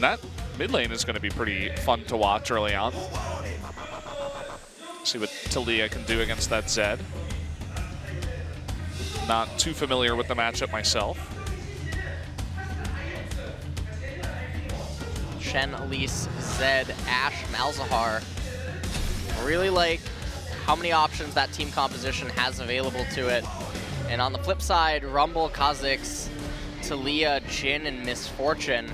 And that mid lane is going to be pretty fun to watch early on. See what Talia can do against that Zed. Not too familiar with the matchup myself. Shen, Elise, Zed, Ashe, Malzahar. Really like how many options that team composition has available to it. And on the flip side, Rumble, Kha'Zix, Talia, Jhin, and Misfortune.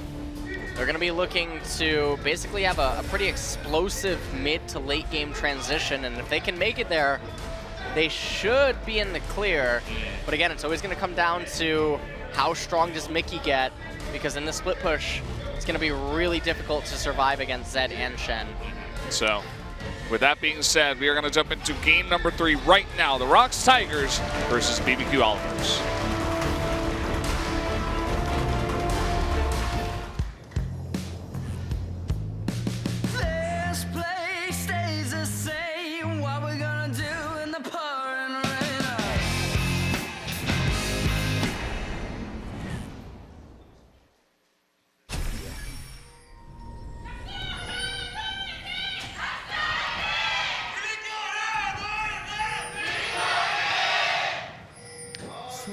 They're going to be looking to basically have a pretty explosive mid to late game transition, and if they can make it there, they should be in the clear. But again, it's always going to come down to how strong does Mickey get, because in the split push, it's going to be really difficult to survive against Zed and Shen. So, with that being said, we are going to jump into game number 3 right now. The ROX Tigers versus BBQ Olivers.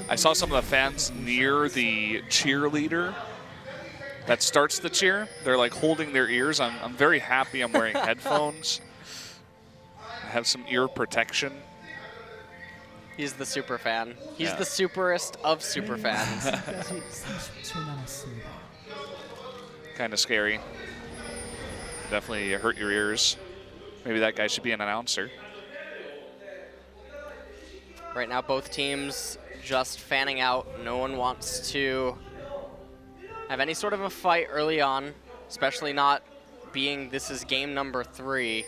I saw some of the fans near the cheerleader that starts the cheer. They're like holding their ears. I'm very happy I'm wearing headphones. I have some ear protection. He's the super fan. He's the superest of super fans. Kind of scary. Definitely hurt your ears. Maybe that guy should be an announcer. Right now, both teams just fanning out. No one wants to have any sort of a fight early on, especially not being this is game number 3.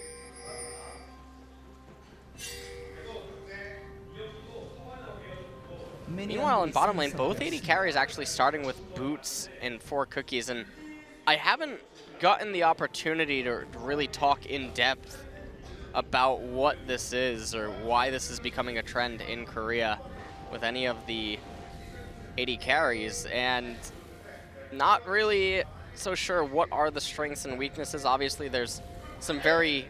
Meanwhile, in bottom lane, both AD carries actually starting with boots and 4 cookies, and I haven't gotten the opportunity to really talk in depth about what this is or why this is becoming a trend in Korea with any of the AD carries, and not really so sure what are the strengths and weaknesses. Obviously, there's some very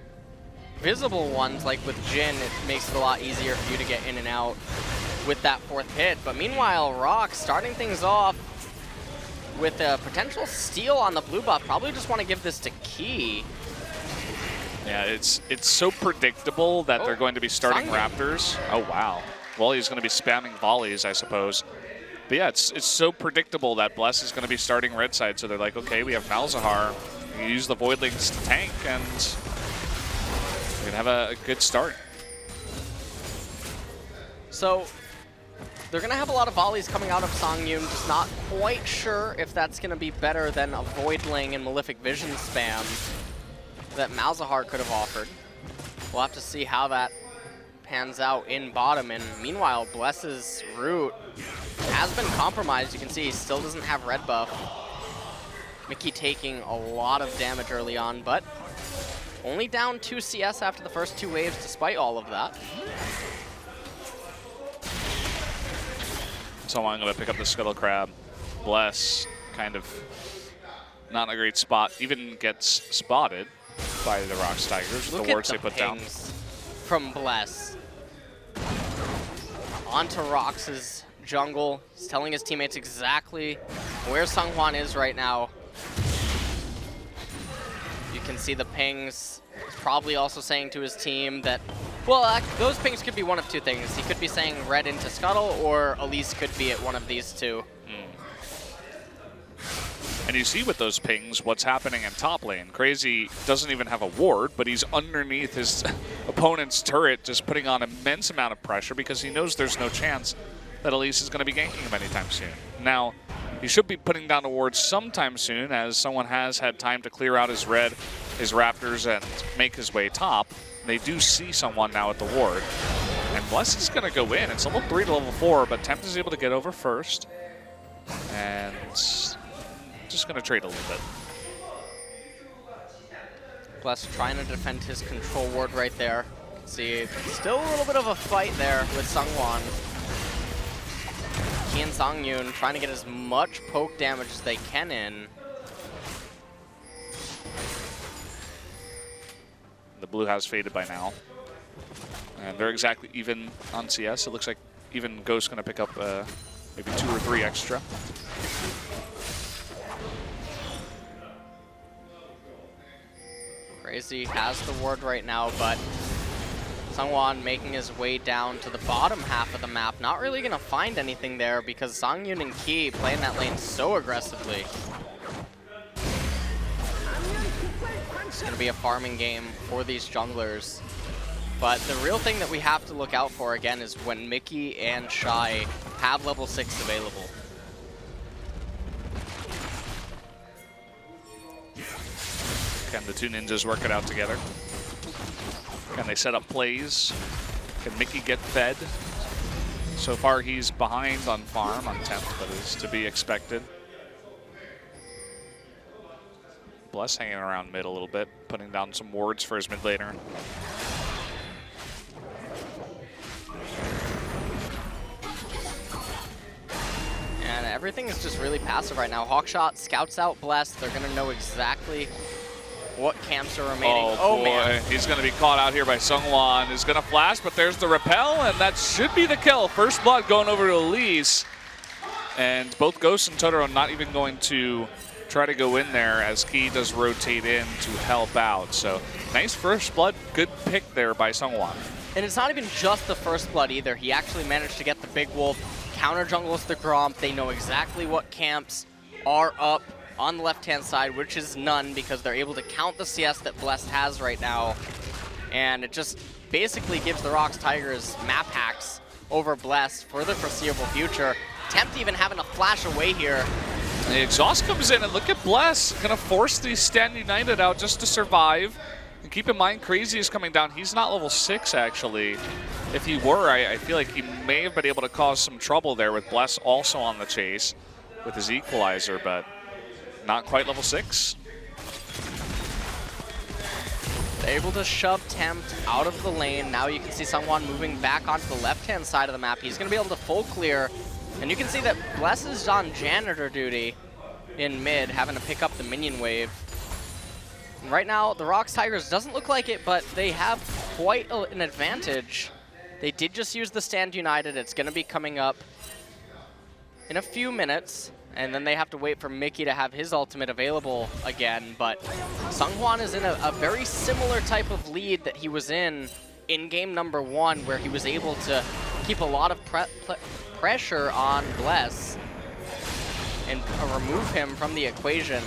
visible ones, like with Jhin, it makes it a lot easier for you to get in and out with that 4th hit. But meanwhile, ROX starting things off with a potential steal on the blue buff. Probably just want to give this to Key. Yeah, it's so predictable that they're going to be starting Raptors. Oh, wow. Well, he's going to be spamming volleys, I suppose. But yeah, it's so predictable that Bless is going to be starting red side. So they're like, okay, we have Malzahar. You use the Voidlings to tank, and we're going to have a good start. So they're going to have a lot of volleys coming out of Songyun. Just not quite sure if that's going to be better than a Voidling and Malefic Vision spam that Malzahar could have offered. We'll have to see how that pans out in bottom. And meanwhile, Bless's root has been compromised. You can see he still doesn't have red buff. Mickey taking a lot of damage early on, but only down 2 CS after the first 2 waves despite all of that. So I'm going to pick up the Scuttle Crab. Bless kind of not in a great spot. Even gets spotted by the ROX Tigers with the wards they put down. From Bless. Onto ROX's jungle. He's telling his teammates exactly where Seonghwan is right now. You can see the pings. He's probably also saying to his team that, well, those pings could be one of 2 things. He could be saying red into Scuttle, or Elise could be at one of these 2. And you see with those pings what's happening in top lane. Crazy doesn't even have a ward, but he's underneath his opponent's turret, just putting on an immense amount of pressure because he knows there's no chance that Elise is going to be ganking him anytime soon. Now, he should be putting down a ward sometime soon, as someone has had time to clear out his red, his Raptors, and make his way top. They do see someone now at the ward. And Bless is going to go in. It's level 3 to level 4, but Tempt is able to get over first. And just going to trade a little bit. Bless trying to defend his control ward right there. See, still a little bit of a fight there with Seonghwan. Key and Songyun trying to get as much poke damage as they can in. The blue has faded by now. And they're exactly even on CS. It looks like even Ghost's going to pick up maybe 2 or 3 extra. Crazy has the ward right now, but Sungwon making his way down to the bottom half of the map. Not really going to find anything there because Songyun and Key playing that lane so aggressively. It's going to be a farming game for these junglers. But the real thing that we have to look out for, again, is when Mickey and Shy have level 6 available. Can the two ninjas work it out together? Can they set up plays? Can Mickey get fed? So far, he's behind on farm on 10th, but is to be expected. Bless hanging around mid a little bit, putting down some wards for his mid laner. And everything is just really passive right now. Hawkshot scouts out Bless. They're going to know exactly what camps are remaining. Oh boy, man. He's going to be caught out here by Sungwon. He's going to flash, but there's the repel, and that should be the kill. First blood going over to Elise. And both Ghost and Totoro not even going to try to go in there as Key does rotate in to help out. So nice first blood, good pick there by Sungwon. And it's not even just the first blood either. He actually managed to get the big wolf, counter jungles the Gromp. They know exactly what camps are up on the left-hand side, which is none, because they're able to count the CS that Blessed has right now. And it just basically gives the ROX Tigers map hacks over Blessed for the foreseeable future. Tempt even having to flash away here. The exhaust comes in, and look at Bless. Gonna force the Stand United out just to survive. And keep in mind, Crazy is coming down. He's not level 6, actually. If he were, I feel like he may have been able to cause some trouble there with Bless also on the chase with his equalizer, but not quite level 6. They're able to shove Tempt out of the lane. Now you can see Sungwon moving back onto the left-hand side of the map. He's going to be able to full clear. And you can see that Bless is on janitor duty in mid, having to pick up the minion wave. And right now, the ROX Tigers doesn't look like it, but they have quite an advantage. They did just use the Stand United. It's going to be coming up in a few minutes. And then they have to wait for Mickey to have his ultimate available again. But Sungwon is in a very similar type of lead that he was in game number 1, where he was able to keep a lot of pressure on Bless and remove him from the equation.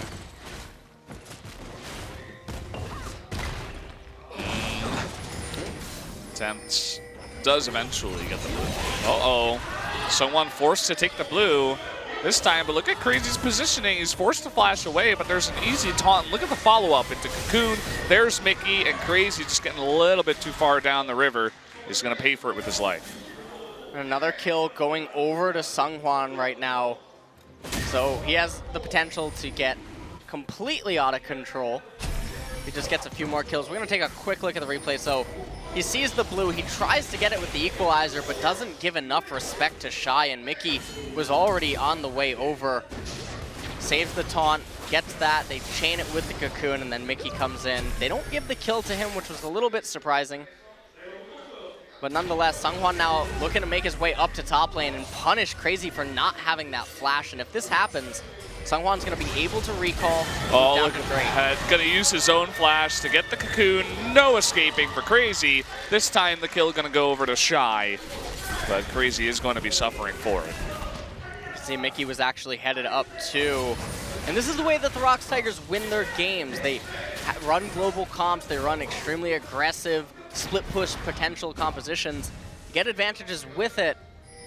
Tempt does eventually get the blue. Uh-oh. Someone forced to take the blue this time, but look at Crazy's positioning. He's forced to flash away, but there's an easy taunt. Look at the follow-up into Cocoon. There's Mickey, and Crazy just getting a little bit too far down the river. He's going to pay for it with his life. Another kill going over to Sungwon right now. So he has the potential to get completely out of control. He just gets a few more kills. We're going to take a quick look at the replay. So he sees the blue. He tries to get it with the equalizer, but doesn't give enough respect to Shy. And Mickey was already on the way over. Saves the taunt, gets that. They chain it with the Cocoon, and then Mickey comes in. They don't give the kill to him, which was a little bit surprising. But nonetheless, Sungwon now looking to make his way up to top lane and punish Crazy for not having that flash. And if this happens, Sungwon's going to be able to recall. Oh, look at that. Going to use his own flash to get the Cocoon. No escaping for Crazy. This time the kill going to go over to Shy. But Crazy is going to be suffering for it. See, Mickey was actually headed up too. And this is the way that the ROX Tigers win their games. They run global comps. They run extremely aggressive, split push potential compositions, get advantages with it,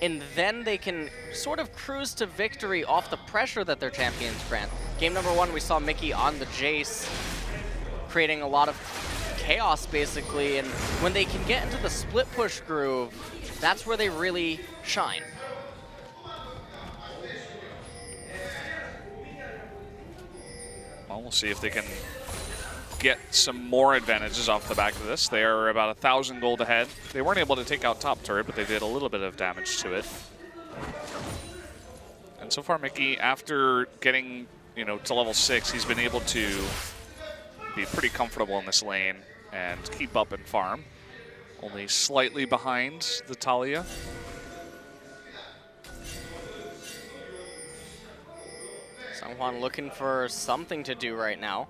and then they can sort of cruise to victory off the pressure that their champions grant. Game number 1, we saw Mickey on the Jace, creating a lot of chaos, basically, and when they can get into the split push groove, that's where they really shine. Well, we'll see if they can get some more advantages off the back of this. They are about 1,000 gold ahead. They weren't able to take out top turret, but they did a little bit of damage to it. And so far, Mickey, after getting to level 6, he's been able to be pretty comfortable in this lane and keep up in farm. Only slightly behind the Talia. Seonghwan looking for something to do right now.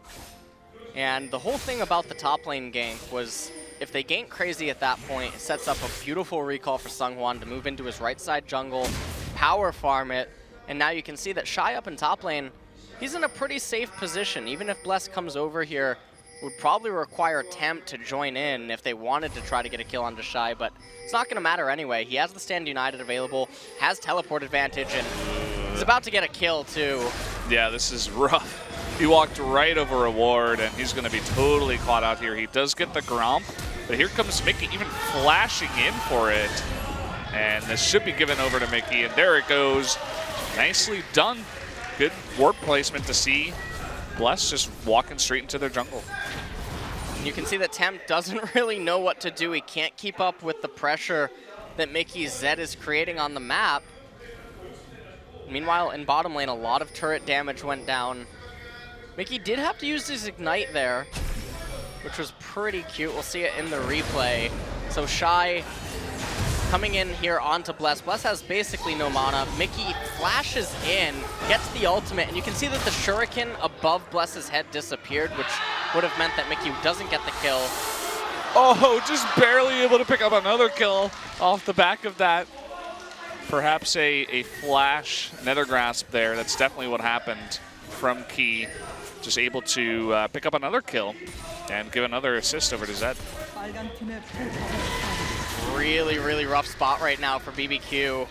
And the whole thing about the top lane gank was if they gank crazy at that point, it sets up a beautiful recall for Seonghwan to move into his right side jungle, power farm it, and now you can see that Shy up in top lane, he's in a pretty safe position. Even if Bless comes over here, would probably require Temp to join in if they wanted to try to get a kill onto Shy, but it's not going to matter anyway. He has the Stand United available, has teleport advantage, and he's about to get a kill too. Yeah, this is rough. He walked right over a ward, and he's going to be totally caught out here. He does get the Gromp, but here comes Mickey even flashing in for it. And this should be given over to Mickey, and there it goes. Nicely done. Good ward placement to see Bless just walking straight into their jungle. You can see that Temp doesn't really know what to do. He can't keep up with the pressure that Mickey's Zed is creating on the map. Meanwhile, in bottom lane, a lot of turret damage went down. Mickey did have to use his Ignite there, which was pretty cute. We'll see it in the replay. So Shy coming in here onto Bless. Bless has basically no mana. Mickey flashes in, gets the ultimate, and you can see that the shuriken above Bless's head disappeared, which would have meant that Mickey doesn't get the kill. Oh, just barely able to pick up another kill off the back of that. Perhaps a flash nether grasp there. That's definitely what happened from Key. Just able to pick up another kill and give another assist over to Zed. Really, really rough spot right now for BBQ.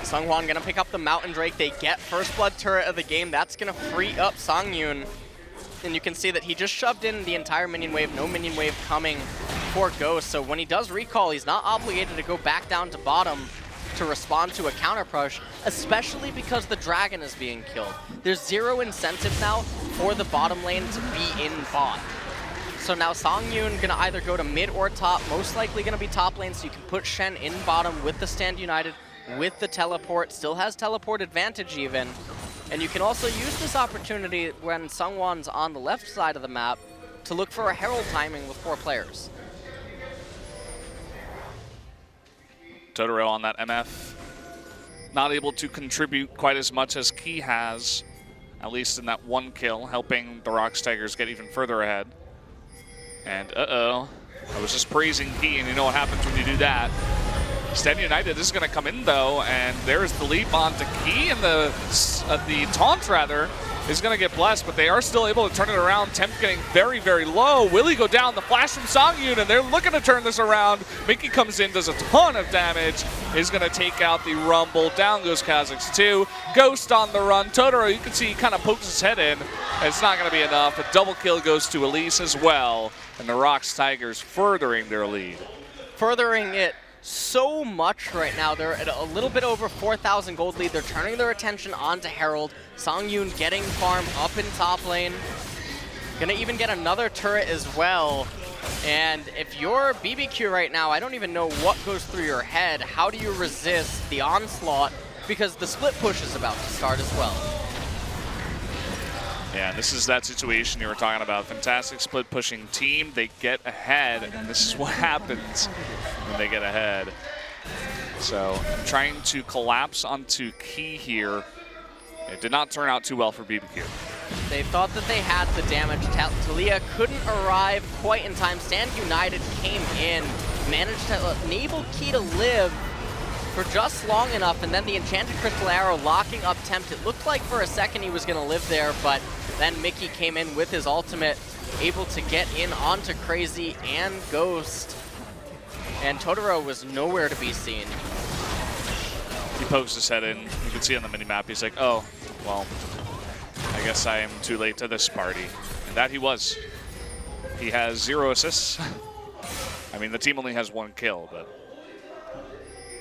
Seonghwan gonna pick up the Mountain Drake. They get first blood turret of the game. That's gonna free up Songyun. And you can see that he just shoved in the entire minion wave. No minion wave coming for Ghost. So when he does recall, he's not obligated to go back down to bottom to respond to a counter push, especially because the dragon is being killed. There's zero incentive now for the bottom lane to be in bot. So now Songyun gonna either go to mid or top, most likely gonna be top lane, so you can put Shen in bottom with the Stand United, with the teleport, still has teleport advantage even. And you can also use this opportunity when Seonghwan's on the left side of the map to look for a Herald timing with 4 players. Totoro on that MF, not able to contribute quite as much as Key has, at least in that one kill, helping the ROX Tigers get even further ahead. And I was just praising Key, and you know what happens when you do that. Stand United is going to come in though, and there's the leap onto Key, and the taunt rather is going to get blessed, but they are still able to turn it around. Temp getting very, very low. Will he go down? The flash from Songyun, and they're looking to turn this around. Mickey comes in, does a ton of damage, is going to take out the Rumble. Down goes Kha'Zix too. Ghost on the run. Totoro, you can see he kind of pokes his head in. It's not going to be enough. A double kill goes to Elise as well, and the ROX Tigers furthering their lead. Furthering it so much right now. They're at a little bit over 4,000 gold lead. They're turning their attention onto Herald. Songyun getting farm up in top lane. Gonna even get another turret as well. And if you're BBQ right now, I don't even know what goes through your head. How do you resist the onslaught? Because the split push is about to start as well. Yeah, this is that situation you were talking about. Fantastic split pushing team. They get ahead, and this is what happens when they get ahead. So trying to collapse onto Key here. It did not turn out too well for BBQ. They thought that they had the damage. Talia couldn't arrive quite in time. Stand United came in, managed to enable Key to live for just long enough, and then the Enchanted Crystal Arrow locking up Tempt. It looked like for a second he was going to live there, but then Mickey came in with his ultimate, able to get in onto Crazy and Ghost. And Totoro was nowhere to be seen. He pokes his head in. You can see on the minimap, he's like, oh, well, I guess I am too late to this party. And that he was. He has 0 assists. I mean, the team only has 1 kill, but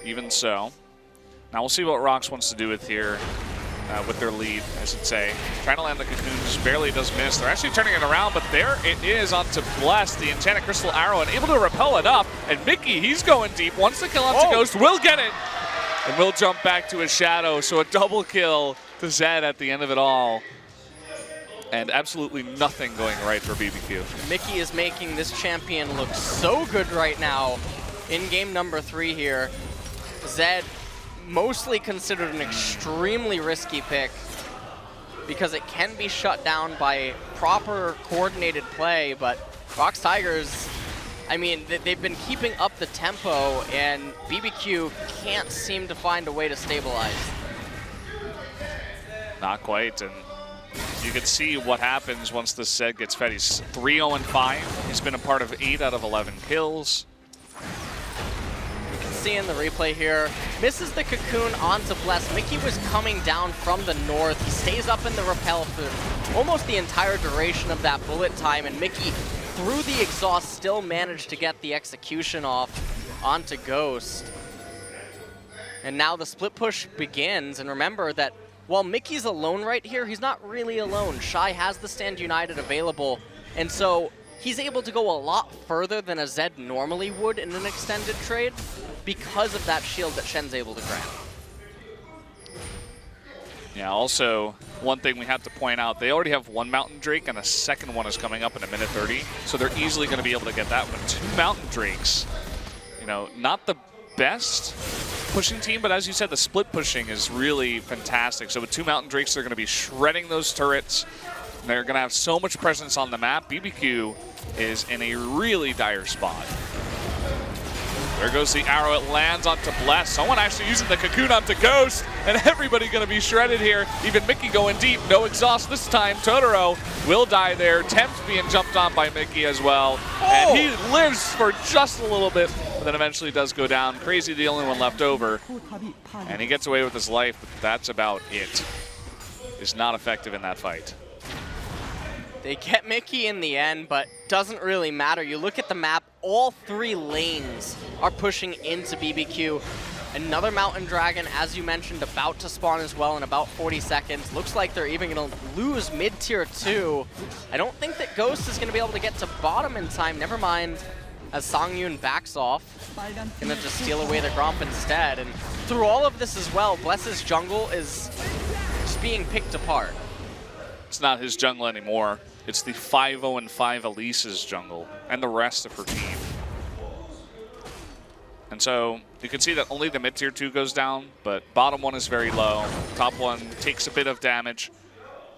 even so. Now we'll see what ROX wants to do with here. With their lead, I should say. Trying to land the cocoons, barely does miss. They're actually turning it around, but there it is onto Bless, the Enchanted Crystal Arrow, and able to repel enough. And Mickey, he's going deep. Wants to kill onto Ghost, will get it, and will jump back to his shadow. So a double kill to Zed at the end of it all. and absolutely nothing going right for BBQ. Mickey is making this champion look so good right now in game number 3 here. Zed, mostly considered an extremely risky pick because it can be shut down by proper coordinated play, but ROX Tigers, I mean, they've been keeping up the tempo, and BBQ can't seem to find a way to stabilize. Not quite, and you can see what happens once this Zed gets fed. He's 3-0-5. He's been a part of 8 out of 11 kills. You can see in the replay here, misses the cocoon onto Bless. Mickey was coming down from the north. He stays up in the rappel for almost the entire duration of that bullet time, and Mickey, through the exhaust, still managed to get the execution off onto Ghost. And now the split push begins, and remember that while Mickey's alone right here, he's not really alone. Shy has the Stand United available, and so he's able to go a lot further than a Zed normally would in an extended trade because of that shield that Shen's able to grab. Yeah, also, one thing we have to point out, they already have 1 Mountain Drake, and a second one is coming up in a minute 30, so they're easily going to be able to get that one. 2 Mountain Drakes, you know, not the best pushing team, but as you said, the split pushing is really fantastic. So with 2 Mountain Drakes, they're going to be shredding those turrets. They're going to have so much presence on the map. BBQ is in a really dire spot. There goes the arrow. It lands onto Bless. Someone actually using the cocoon onto Ghost, and everybody going to be shredded here. Even Mickey going deep. No exhaust this time. Totoro will die there. Tempt being jumped on by Mickey as well. And he lives for just a little bit, but then eventually does go down. Crazy, the only one left over. And he gets away with his life, but that's about it. Is not effective in that fight. They get Mickey in the end, but doesn't really matter. You look at the map, all 3 lanes are pushing into BBQ. Another Mountain Dragon, as you mentioned, about to spawn as well in about 40 seconds. Looks like they're even going to lose mid-tier 2. I don't think that Ghost is going to be able to get to bottom in time. Never mind, as Songyun backs off. Going to just steal away the Gromp instead. And through all of this as well, Bless's jungle is just being picked apart. It's not his jungle anymore. It's the 5-0-5 Elise's jungle and the rest of her team. And so you can see that only the mid-tier 2 goes down, but bottom 1 is very low. Top 1 takes a bit of damage,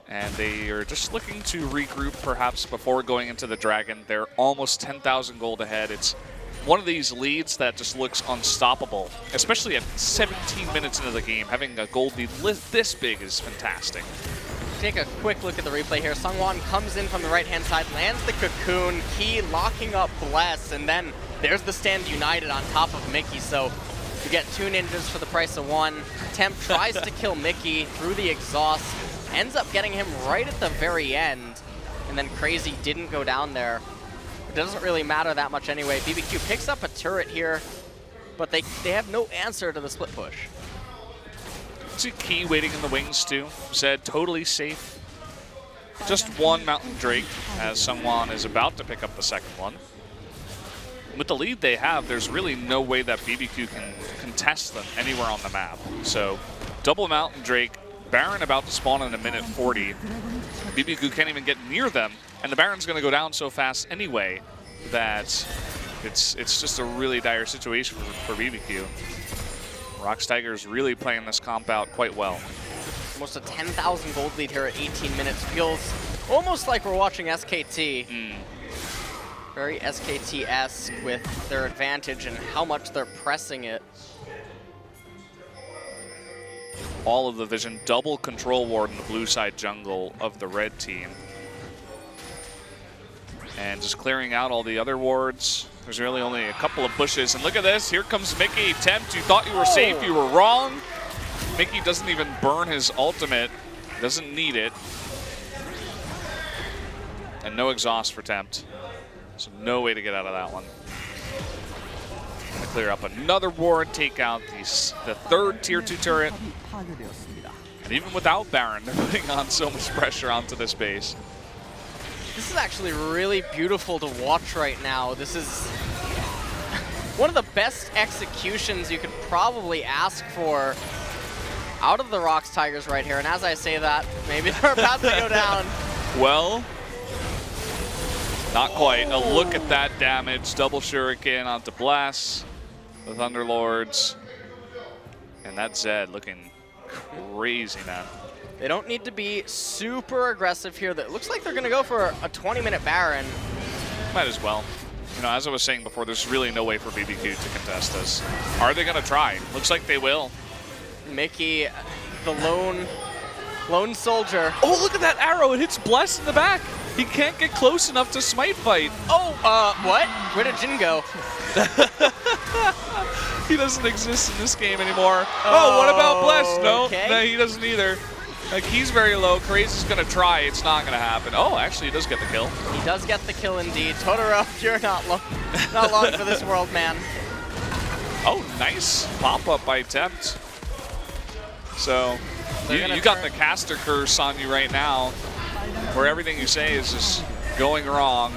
and they are just looking to regroup perhaps before going into the Dragon. They're almost 10,000 gold ahead. It's one of these leads that just looks unstoppable, especially at 17 minutes into the game. Having a gold lead this big is fantastic. Take a quick look at the replay here. Sungwon comes in from the right-hand side, lands the cocoon, Key locking up Bless, and then there's the Stand United on top of Mickey. So you get 2 ninjas for the price of 1. Temp tries to kill Mickey through the exhaust, ends up getting him right at the very end, and then Crazy didn't go down there. It doesn't really matter that much anyway. BBQ picks up a turret here, but they have no answer to the split push. See Key waiting in the wings too. Zed totally safe. Just 1 Mountain Drake as Sungwon is about to pick up the second one. With the lead they have, there's really no way that BBQ can contest them anywhere on the map. So double Mountain Drake, Baron about to spawn in a minute 40. BBQ can't even get near them, and the Baron's going to go down so fast anyway that it's just a really dire situation for BBQ. ROX Tigers really playing this comp out quite well. Almost a 10,000 gold lead here at 18 minutes. Feels almost like we're watching SKT. Very SKT-esque with their advantage and how much they're pressing it. All of the vision, double control ward in the blue side jungle of the red team. And just clearing out all the other wards. There's really only a couple of bushes. And look at this, here comes Mickey. Tempt, you thought you were safe, you were wrong. Mickey doesn't even burn his ultimate, doesn't need it. And no exhaust for Tempt. So no way to get out of that one. Gonna clear up another ward, take out the third tier 2 turret. And even without Baron, they're putting on so much pressure onto this base. This is actually really beautiful to watch right now. This is one of the best executions you could probably ask for out of the ROX Tigers right here. And as I say that, maybe they're about to go down. Well, not quite. A look at that damage. Double shuriken onto Blast. The Thunderlords. And that Zed looking crazy, man. They don't need to be super aggressive here. It looks like they're going to go for a 20-minute Baron. Might as well. You know, as I was saying before, there's really no way for BBQ to contest this. Are they going to try? Looks like they will. Mickey, the lone soldier. Oh, look at that arrow. It hits Bless in the back. He can't get close enough to smite fight. Oh, what? Where did Jin go? He doesn't exist in this game anymore. Oh, what about Bless? No, okay. No, he doesn't either. Like, he's very low. Crazy's going to try. It's not going to happen. Oh, actually, he does get the kill. He does get the kill indeed. Totoro, you're not long for this world, man. Oh, nice pop-up by Tempt. So, you got the caster curse on you right now, where everything you say is just going wrong,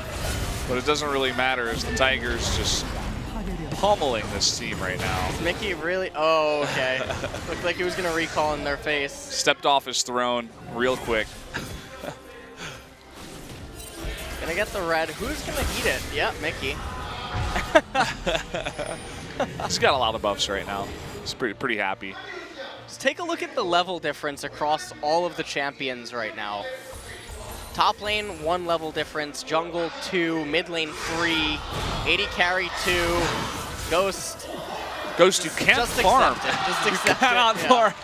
but it doesn't really matter as the Tigers just pummeling this team right now. Mickey really, oh, okay. Looked like he was gonna recall in their face. Stepped off his throne real quick. Gonna get the red, who's gonna eat it? Yeah, Mickey. He's got a lot of buffs right now. He's pretty happy. Just take a look at the level difference across all of the champions right now. Top lane, 1 level difference. Jungle, 2. Mid lane, 3. AD carry, 2. Ghost. Ghost, you can't just farm. Accept it. Just accept you cannot it. farm.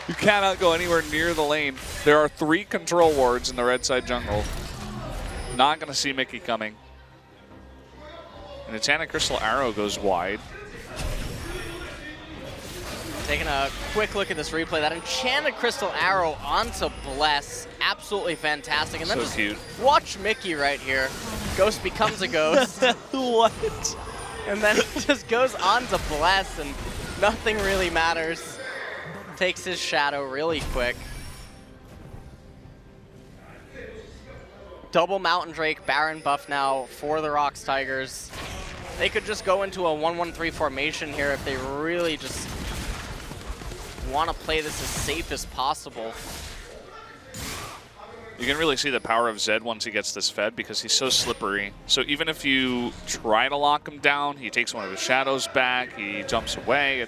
You cannot go anywhere near the lane. There are 3 control wards in the red side jungle. Not going to see Mickey coming. And the Enchanted Crystal Arrow goes wide. Taking a quick look at this replay, that Enchanted Crystal Arrow onto Bless, absolutely fantastic. And then so just cute. Watch Mickey right here. Ghost becomes a ghost. What? And then just goes on to Bless, and nothing really matters. Takes his shadow really quick. Double Mountain Drake, Baron buff now for the ROX Tigers. They could just go into a 1-1-3 formation here if they really just want to play this as safe as possible. You can really see the power of Zed once he gets this fed because he's so slippery. So even if you try to lock him down, he takes one of his shadows back, he jumps away.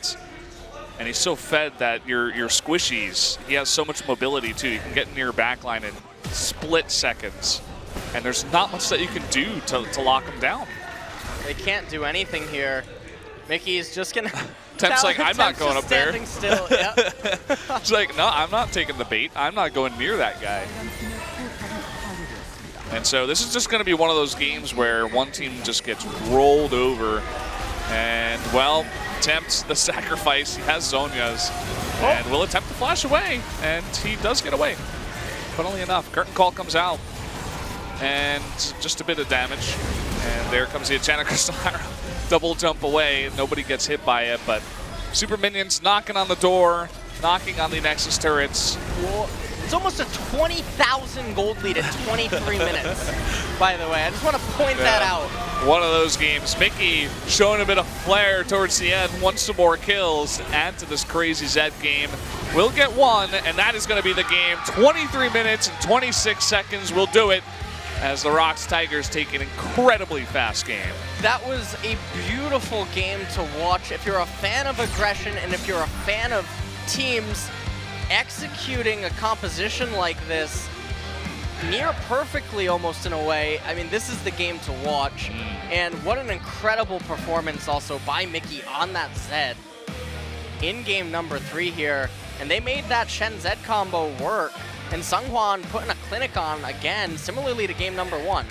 And he's so fed that your squishies, he has so much mobility too. You can get near backline in split seconds. And there's not much that you can do to lock him down. They can't do anything here. Mickey's just gonna... Temp's like, I'm not going up there. Standing still, yep. She's like, no, I'm not taking the bait. I'm not going near that guy. And so this is just going to be one of those games where one team just gets rolled over. And, well, Tempt the sacrifice. He has Zhonya's and will attempt to flash away. And he does get away. Funnily enough, Curtain Call comes out. And just a bit of damage. And there comes the Enchanted Crystal Arrow. Double jump away. Nobody gets hit by it, but Super Minions knocking on the door, knocking on the Nexus turrets. Well, it's almost a 20,000 gold lead at 23 minutes, by the way. I just want to point that out. One of those games. Mickey showing a bit of flair towards the end, wants some more kills to add to this crazy Zed game. We'll get one, and that is going to be the game. 23 minutes and 26 seconds will do it, as the ROX Tigers take an incredibly fast game. That was a beautiful game to watch. If you're a fan of aggression and if you're a fan of teams executing a composition like this near perfectly almost in a way, I mean, this is the game to watch. And what an incredible performance also by Mickey on that Zed in game number 3 here. And they made that Shen Zed combo work. And Seonghwan putting a clinic on again, similarly to game number 1.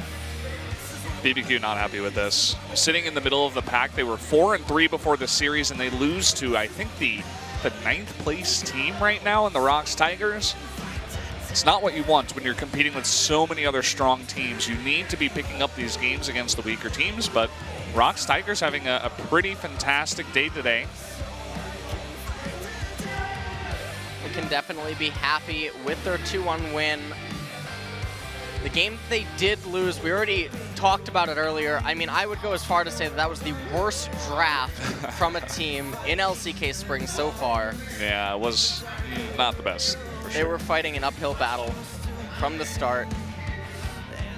BBQ not happy with this. Sitting in the middle of the pack, they were 4-3 before the series, and they lose to, I think, the 9th place team right now in the ROX Tigers. It's not what you want when you're competing with so many other strong teams. You need to be picking up these games against the weaker teams, but ROX Tigers having a pretty fantastic day today. Can definitely be happy with their 2-1 win. The game they did lose, we already talked about it earlier. I mean, I would go as far to say that that was the worst draft from a team in LCK Spring so far. Yeah, it was not the best. They were fighting an uphill battle. from the start.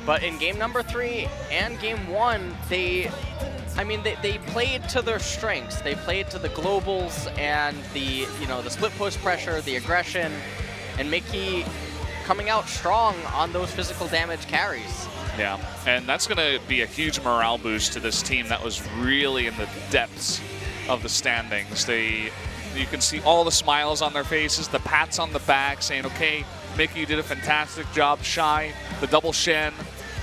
But in game number 3 and game 1, they played to their strengths. They played to the globals and the split push pressure, the aggression, and Mickey coming out strong on those physical damage carries. Yeah, and that's going to be a huge morale boost to this team that was really in the depths of the standings. You can see all the smiles on their faces, the pats on the back saying, okay, Mickey, you did a fantastic job. Shy, the double Shen,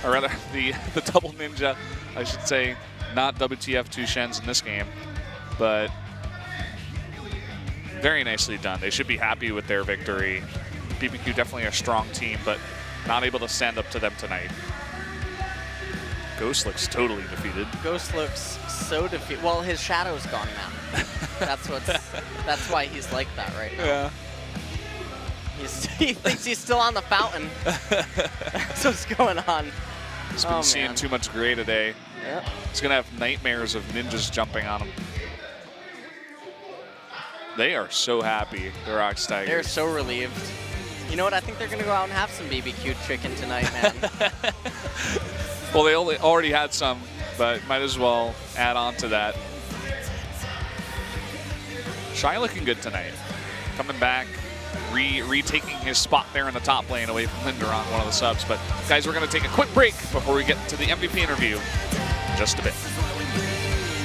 or rather the double Ninja, I should say. Not WTF 2 Shens in this game, but very nicely done. They should be happy with their victory. BBQ definitely a strong team, but not able to stand up to them tonight. Ghost looks totally defeated. Ghost looks so defeated. Well, his shadow's gone now. That's why he's like that right now. Yeah. He thinks he's still on the fountain. That's what's going on. He's been seeing too much gray today. Yep. He's going to have nightmares of ninjas jumping on him. They are so happy, the ROX Tigers. They're so relieved. You know what? I think they're going to go out and have some BBQ chicken tonight, man. Well, they already had some, but might as well add on to that. Shy looking good tonight. Coming back, retaking his spot there in the top lane away from Linderon, one of the subs. But guys, we're going to take a quick break before we get to the MVP interview in just a bit.